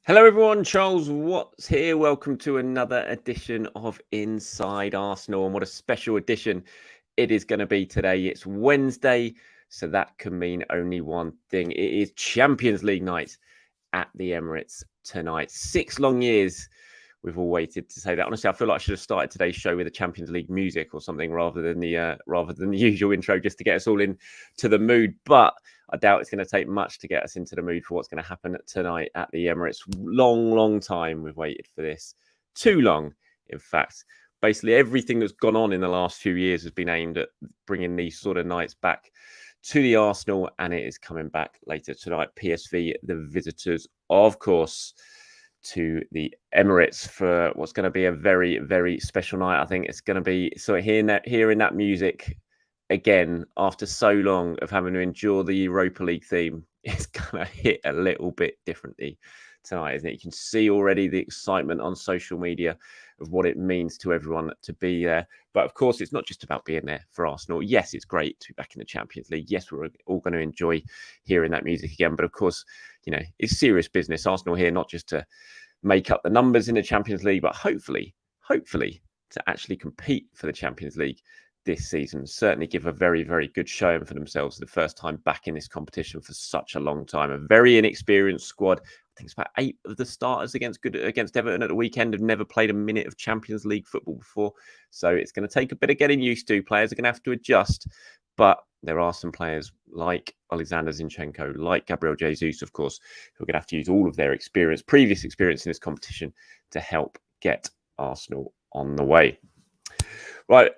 Hello, everyone. Charles Watts here. Welcome to another edition of Inside Arsenal. And what a special edition it is going to be today. It's Wednesday, so that can mean only one thing. It is Champions League night at the Emirates tonight. 6 long years we've all waited to say that. Honestly, I feel like I should have started today's show with the Champions League music or something rather than the usual intro, just to get us all into the mood. But I doubt it's going to take much to get us into the mood for what's going to happen tonight at the Emirates. Long time we've waited for this. Too long, in fact. Basically, everything that's gone on in the last few years has been aimed at bringing these sort of nights back to the Arsenal, and it is coming back later tonight. PSV, the visitors, of course, to the Emirates for what's going to be a very special night. I think it's going to be sort of hearing that music again after so long of having to endure the Europa League theme. It's going to hit a little bit differently tonight, isn't it? You can see already the excitement on social media of what it means to everyone to be there. But of course, it's not just about being there for Arsenal. Yes, it's great to be back in the Champions League. Yes, we're all going to enjoy hearing that music again. But of course, it's serious business. Arsenal here, not just to make up the numbers in the Champions League, but hopefully to actually compete for the Champions League this season. Certainly give a very good showing for themselves for the first time back in this competition for such a long time. A very inexperienced squad. I think it's about 8 of the starters against Everton at the weekend have never played a minute of Champions League football before. So it's going to take a bit of getting used to. Players are going to have to adjust. But there are some players like Alexander Zinchenko, like Gabriel Jesus, of course, who are going to have to use all of their previous experience in this competition to help get Arsenal on the way. Right,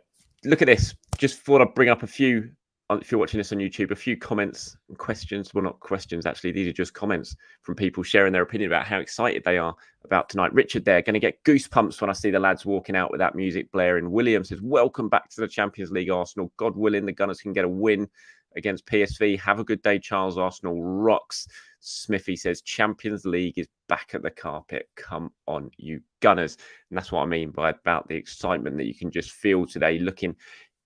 look at this. Just thought I'd bring up a few, if you're watching this on YouTube, a few comments and questions. Well, not questions, actually. These are just comments from people sharing their opinion about how excited they are about tonight. Richard there, going to get goosebumps when I see the lads walking out with that music blaring. William says, welcome back to the Champions League, Arsenal. God willing, the Gunners can get a win against PSV. Have a good day, Charles. Arsenal rocks. Smithy says, Champions League is back at the carpet. Come on, you Gunners. And that's what I mean about the excitement that you can just feel today, looking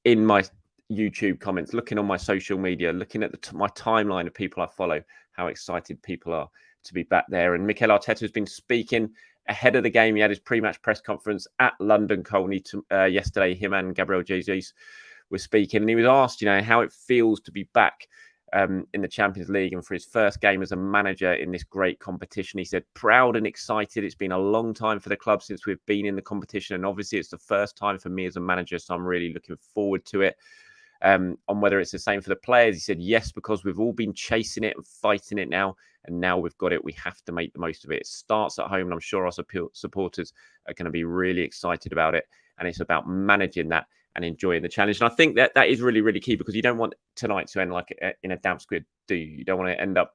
in my YouTube comments, looking on my social media, looking at my timeline of people I follow, how excited people are to be back there. And Mikel Arteta has been speaking ahead of the game. He had his pre-match press conference at London Colney yesterday. Him and Gabriel Jesus were speaking, and he was asked, how it feels to be back in the Champions League and for his first game as a manager in this great competition. He said, proud and excited. It's been a long time for the club since we've been in the competition, and obviously it's the first time for me as a manager, so I'm really looking forward to it. On whether it's the same for the players, he said, yes, because we've all been chasing it and fighting it now, and now we've got it. We have to make the most of it. It starts at home, and I'm sure our supporters are going to be really excited about it, and it's about managing that and enjoying the challenge. And I think that is really key, because you don't want tonight to end like in a damp squid, do you? You don't want to end up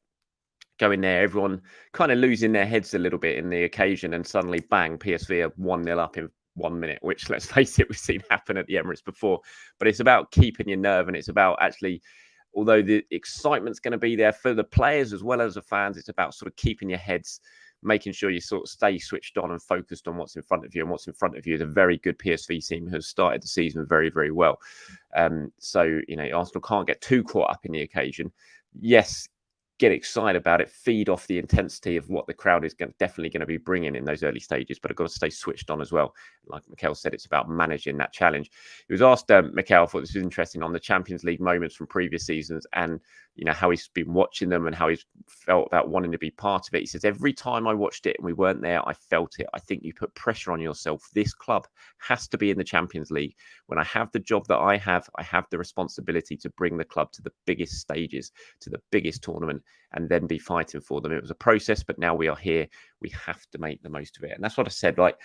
going there, everyone kind of losing their heads a little bit in the occasion, and suddenly, bang, PSV are 1-0 up in 1 minute, which, let's face it, we've seen happen at the Emirates before. But it's about keeping your nerve, and it's about actually, although the excitement's going to be there for the players as well as the fans, it's about sort of keeping your heads, making sure you sort of stay switched on and focused on what's in front of you. And what's in front of you is a very good PSV team who has started the season very well. So, Arsenal can't get too caught up in the occasion. Yes, get excited about it, feed off the intensity of what the crowd is definitely going to be bringing in those early stages, but I've got to stay switched on as well. Like Mikel said, it's about managing that challenge. He was asked, Mikel, I thought this was interesting, on the Champions League moments from previous seasons, and how he's been watching them and how he's felt about wanting to be part of it. He says, every time I watched it and we weren't there, I felt it. I think you put pressure on yourself. This club has to be in the Champions League. When I have the job that I have the responsibility to bring the club to the biggest stages, to the biggest tournament, and then be fighting for them. It was a process, but now we are here. We have to make the most of it. And that's what I said, like,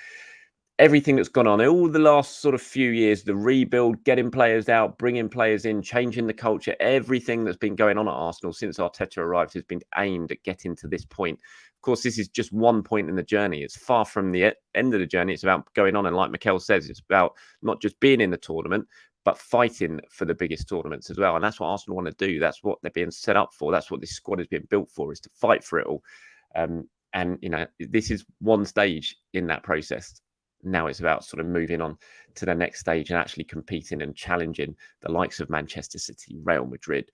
everything that's gone on, all the last sort of few years, the rebuild, getting players out, bringing players in, changing the culture, everything that's been going on at Arsenal since Arteta arrived has been aimed at getting to this point. Of course, this is just one point in the journey. It's far from the end of the journey. It's about going on. And like Mikel says, it's about not just being in the tournament, but fighting for the biggest tournaments as well. And that's what Arsenal want to do. That's what they're being set up for. That's what this squad is being built for, is to fight for it all. And, this is one stage in that process. Now it's about sort of moving on to the next stage and actually competing and challenging the likes of Manchester City, Real Madrid,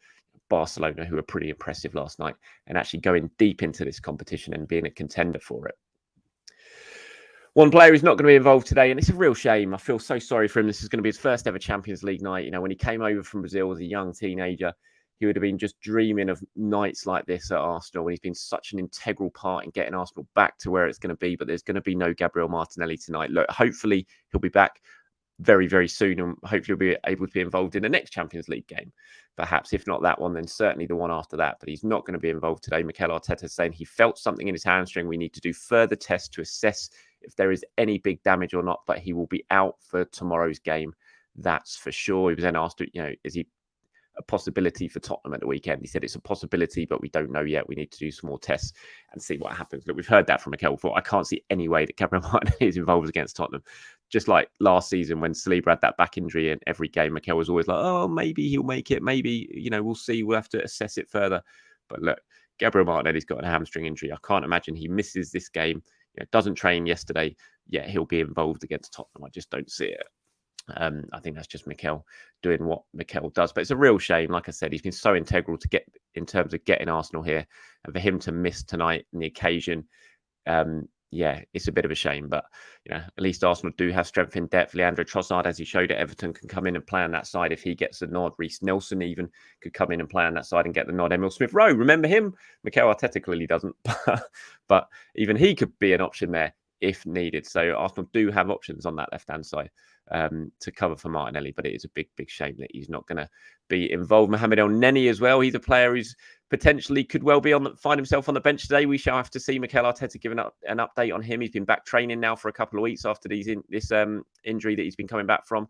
Barcelona, who were pretty impressive last night, and actually going deep into this competition and being a contender for it. One player who's not going to be involved today, and it's a real shame. I feel so sorry for him. This is going to be his first ever Champions League night. You know, when he came over from Brazil as a young teenager, he would have been just dreaming of nights like this at Arsenal, when he's been such an integral part in getting Arsenal back to where it's going to be. But there's going to be no Gabriel Martinelli tonight. Look, hopefully he'll be back very, very soon, and hopefully he'll be able to be involved in the next Champions League game. Perhaps, if not that one, then certainly the one after that. But he's not going to be involved today. Mikel Arteta is saying he felt something in his hamstring. We need to do further tests to assess if there is any big damage or not, but he will be out for tomorrow's game. That's for sure. He was then asked, is he a possibility for Tottenham at the weekend? He said it's a possibility, but we don't know yet. We need to do some more tests and see what happens. Look, we've heard that from Mikel before. I can't see any way that Gabriel Martinelli is involved against Tottenham. Just like last season when Saliba had that back injury in every game, Mikel was always like, oh, maybe he'll make it. Maybe, we'll see. We'll have to assess it further. But look, Gabriel Martinelli's got a hamstring injury. I can't imagine he misses this game. Doesn't train yesterday, yet he'll be involved against Tottenham. I just don't see it. I think that's just Mikel doing what Mikel does. But it's a real shame. Like I said, he's been so integral to get in terms of getting Arsenal here. And for him to miss tonight in the occasion, it's a bit of a shame. But, at least Arsenal do have strength in depth. Leandro Trossard, as he showed at Everton, can come in and play on that side if he gets the nod. Reece Nelson even could come in and play on that side and get the nod. Emil Smith-Rowe, remember him? Mikel Arteta clearly doesn't. But even he could be an option there if needed. So Arsenal do have options on that left-hand side to cover for Martinelli, but it is a big, big shame that he's not going to be involved. Mohamed El-Neni as well. He's a player who's potentially could well be find himself on the bench today. We shall have to see. Mikel Arteta giving up an update on him. He's been back training now for a couple of weeks after this injury that he's been coming back from.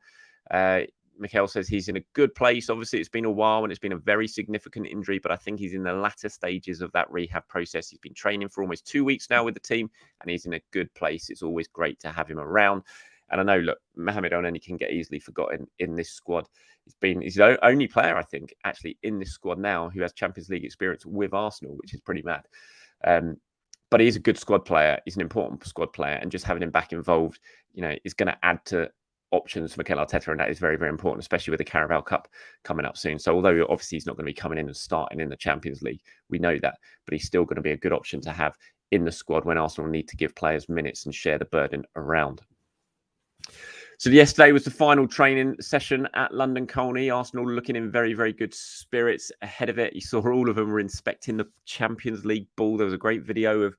Mikel says he's in a good place. Obviously, it's been a while and it's been a very significant injury, but I think he's in the latter stages of that rehab process. He's been training for almost 2 weeks now with the team, and he's in a good place. It's always great to have him around. And I know, look, Mohamed El-Neni can get easily forgotten in this squad. He's the only player, I think, actually in this squad now who has Champions League experience with Arsenal, which is pretty mad. But he's a good squad player. He's an important squad player, and just having him back involved, is going to add to options for Mikel Arteta, and that is very, very important, especially with the Carabao Cup coming up soon. So although obviously he's not going to be coming in and starting in the Champions League, we know that, but he's still going to be a good option to have in the squad when Arsenal need to give players minutes and share the burden around. So yesterday was the final training session at London Colney. Arsenal looking in very, very good spirits ahead of it. You saw all of them were inspecting the Champions League ball. There was a great video of,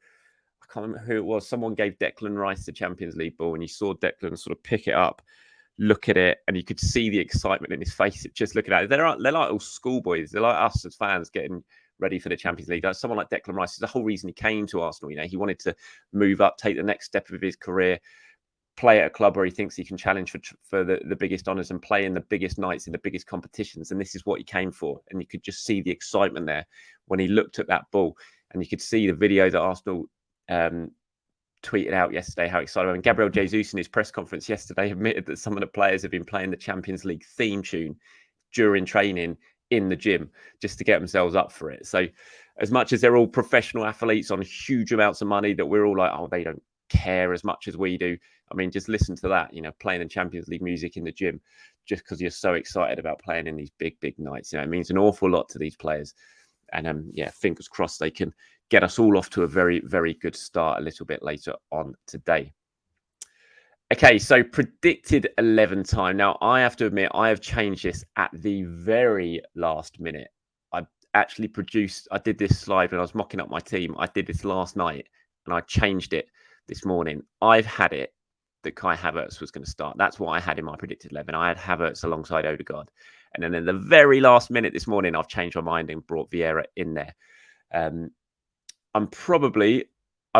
I can't remember who it was. Someone gave Declan Rice the Champions League ball, and you saw Declan sort of pick it up, look at it, and you could see the excitement in his face just looking at it. They're like all schoolboys. They're like us as fans getting ready for the Champions League. Someone like Declan Rice is the whole reason he came to Arsenal. He wanted to move up, take the next step of his career, play at a club where he thinks he can challenge for the biggest honours and play in the biggest nights in the biggest competitions. And this is what he came for. And you could just see the excitement there when he looked at that ball. And you could see the video that Arsenal tweeted out yesterday, how excited. And Gabriel Jesus in his press conference yesterday admitted that some of the players have been playing the Champions League theme tune during training in the gym just to get themselves up for it. So as much as they're all professional athletes on huge amounts of money that we're all like, oh, they don't care as much as we do. I mean, just listen to that, playing the Champions League music in the gym just because you're so excited about playing in these big, big nights. It means an awful lot to these players. And fingers crossed they can get us all off to a very, very good start a little bit later on today. Okay, so predicted 11 time. Now, I have to admit, I have changed this at the very last minute. I did this slide when I was mocking up my team. I did this last night and I changed it this morning. I've had it that Kai Havertz was going to start. That's what I had in my predicted 11. I had Havertz alongside Odegaard. And then in the very last minute this morning, I've changed my mind and brought Vieira in there. I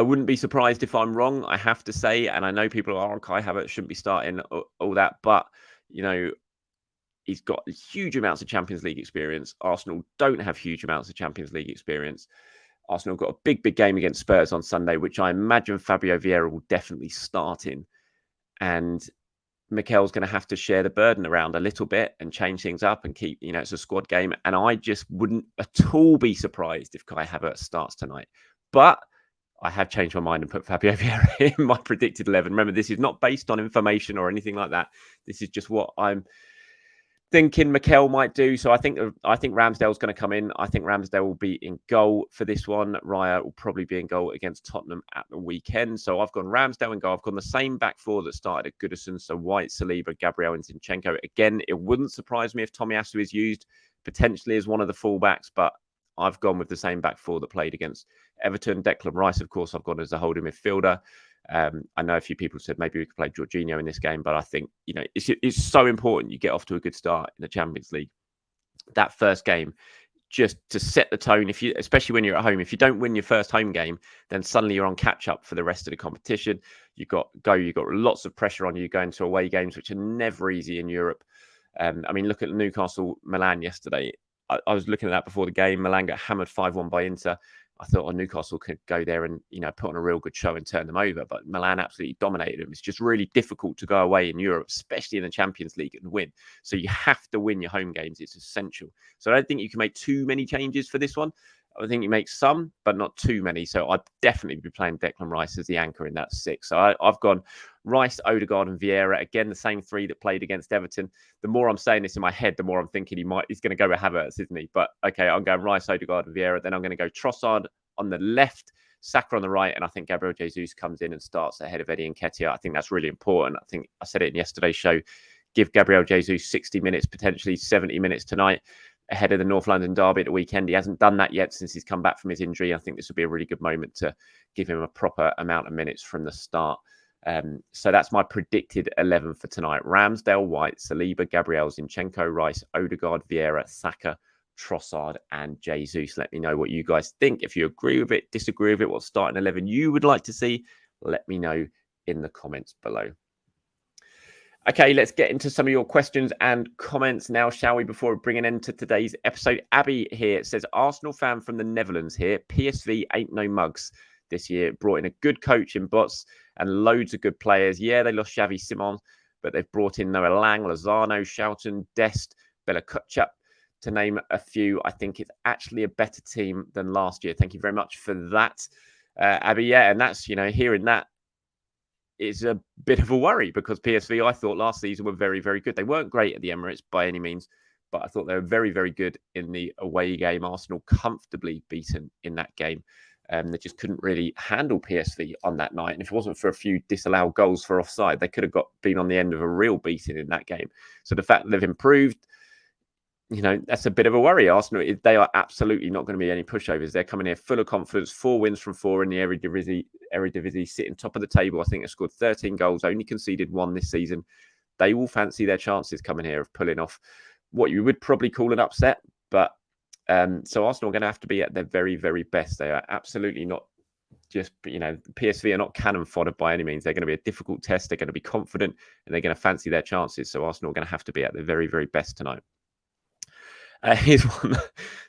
wouldn't be surprised if I'm wrong, I have to say. And I know people are, Kai Havertz shouldn't be starting, all that. But, he's got huge amounts of Champions League experience. Arsenal don't have huge amounts of Champions League experience. Arsenal got a big, big game against Spurs on Sunday, which I imagine Fabio Vieira will definitely start in. And Mikel's going to have to share the burden around a little bit and change things up and keep, it's a squad game. And I just wouldn't at all be surprised if Kai Havertz starts tonight. But I have changed my mind and put Fabio Vieira in my predicted 11. Remember, this is not based on information or anything like that. This is just what I'm thinking Mikel might do. So I think Ramsdale's going to come in. I think Ramsdale will be in goal for this one. Raya will probably be in goal against Tottenham at the weekend. So I've gone Ramsdale in goal. I've gone the same back four that started at Goodison. So White, Saliba, Gabriel and Zinchenko. Again, it wouldn't surprise me if Tomiyasu is used potentially as one of the fullbacks, but I've gone with the same back four that played against Everton. Declan Rice, of course, I've gone as a holding midfielder. I know a few people said maybe we could play Jorginho in this game, but I think, it's so important you get off to a good start in the Champions League. That first game, just to set the tone, especially when you're at home, if you don't win your first home game, then suddenly you're on catch up for the rest of the competition. You've got lots of pressure on you going to away games, which are never easy in Europe. Look at Newcastle Milan yesterday. I was looking at that before the game. Milan got hammered 5-1 by Inter. I thought, Newcastle could go there and, put on a real good show and turn them over. But Milan absolutely dominated them. It's just really difficult to go away in Europe, especially in the Champions League, and win. So you have to win your home games. It's essential. So I don't think you can make too many changes for this one. I think you make some, but not too many. So I'd definitely be playing Declan Rice as the anchor in that six. So I've gone Rice, Odegaard and Vieira. Again, the same three that played against Everton. The more I'm saying this in my head, the more I'm thinking he's going to go with Havertz, isn't he? But okay, I'm going Rice, Odegaard and Vieira. Then I'm going to go Trossard on the left, Saka on the right. And I think Gabriel Jesus comes in and starts ahead of Eddie Nketiah. I think that's really important. I think I said it in yesterday's show. Give Gabriel Jesus 60 minutes, potentially 70 minutes tonight, ahead of the North London derby at the weekend. He hasn't done that yet since he's come back from his injury. I think this would be a really good moment to give him a proper amount of minutes from the start. So that's my predicted 11 for tonight. Ramsdale, White, Saliba, Gabriel, Zinchenko, Rice, Odegaard, Vieira, Saka, Trossard and Jesus. Let me know what you guys think. If you agree with it, disagree with it, what starting 11 you would like to see, let me know in the comments below. Okay, let's get into some of your questions and comments now, shall we, before we bring an end to today's episode. Abby here says, Arsenal fan from the Netherlands here. PSV ain't no mugs this year. Brought in a good coach in Bots and loads of good players. Yeah, they lost Xavi Simons, but they've brought in Noah Lang, Lozano, Shelton, Dest, Bella Kutchup, to name a few. I think it's actually a better team than last year. Thank you very much for that, Abby. Yeah, and that's, hearing that is a bit of a worry, because PSV, I thought last season, were very, very good. They weren't great at the Emirates by any means, but I thought they were very, very good in the away game. Arsenal comfortably beaten in that game. They just couldn't really handle PSV on that night. And if it wasn't for a few disallowed goals for offside, they could have been on the end of a real beating in that game. So the fact that they've improved, that's a bit of a worry. Arsenal, they are absolutely not going to be any pushovers. They're coming here full of confidence, 4 wins from 4 in the Eredivisie, sitting top of the table. I think they've scored 13 goals, only conceded 1 this season. They will fancy their chances coming here of pulling off what you would probably call an upset. But so Arsenal are going to have to be at their very, very best. They are absolutely not just, PSV are not cannon fodder by any means. They're going to be a difficult test. They're going to be confident and they're going to fancy their chances. So Arsenal are going to have to be at their very, very best tonight. Here's one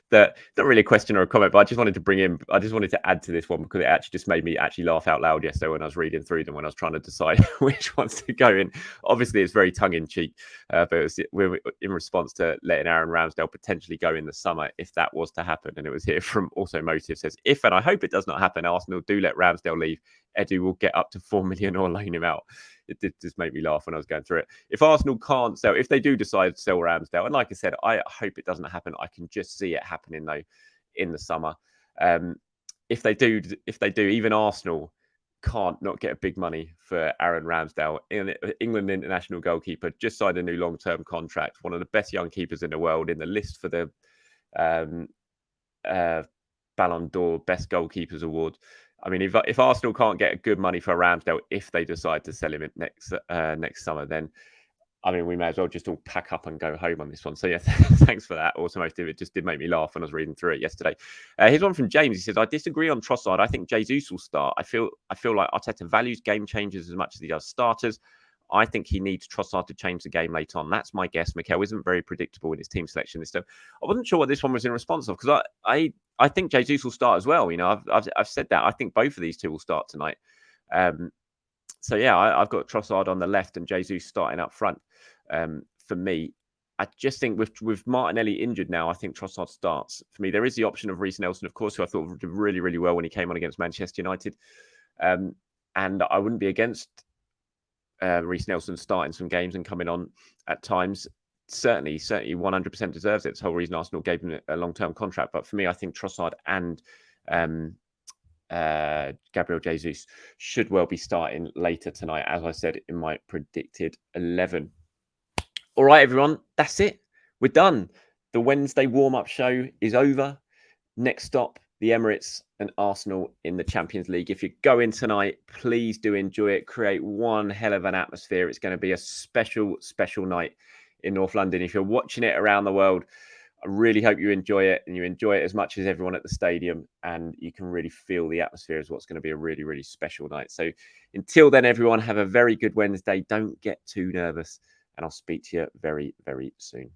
that not really a question or a comment, but I just wanted to add to this one because it actually just made me actually laugh out loud yesterday when I was reading through them, when I was trying to decide which ones to go in. Obviously, it's very tongue-in-cheek, but we're in response to letting Aaron Ramsdale potentially go in the summer if that was to happen. And it was here from Automotive, says, if, and I hope it does not happen, Arsenal do let Ramsdale leave, Edu will get up to 4 million or loan him out. It did just make me laugh when I was going through it. If Arsenal can't sell, if they do decide to sell Ramsdale, and like I said, I hope it doesn't happen. I can just see it happening though in the summer. If they do, even Arsenal can't not get a big money for Aaron Ramsdale. England international goalkeeper, just signed a new long-term contract. One of the best young keepers in the world, in the list for the Ballon d'Or Best Goalkeepers Award. I mean, if Arsenal can't get good money for Ramsdale, if they decide to sell him next summer, then I mean, we may as well just all pack up and go home on this one. So yeah, thanks for that, Automotive. It just did make me laugh when I was reading through it yesterday. Here's one from James. He says, I disagree on Trossard. I think Jesus will start. I feel like Arteta values game changers as much as he does starters. I think he needs Trossard to change the game late on. That's my guess. Mikel isn't very predictable in his team selection this time. I wasn't sure what this one was in response of, because I think Jesus will start as well. I've said that. I think both of these two will start tonight. So yeah, I've got Trossard on the left and Jesus starting up front. For me, I just think with Martinelli injured now, I think Trossard starts. For me, there is the option of Reece Nelson, of course, who I thought did really, really well when he came on against Manchester United. And I wouldn't be against Reece Nelson starting some games and coming on at times. certainly 100% deserves it. It's the whole reason Arsenal gave him a long-term contract. But for me, I think Trossard and Gabriel Jesus should well be starting later tonight, as I said in my predicted 11. All right, everyone, that's it. We're done. The Wednesday warm-up show is over. Next stop, the Emirates and Arsenal in the Champions League. If you go in tonight, please do enjoy it. Create one hell of an atmosphere. It's going to be a special, special night in North London. If you're watching it around the world, I really hope you enjoy it, and you enjoy it as much as everyone at the stadium, and you can really feel the atmosphere as what's going to be a really, really special night. So until then, everyone, have a very good Wednesday. Don't get too nervous, and I'll speak to you very, very soon.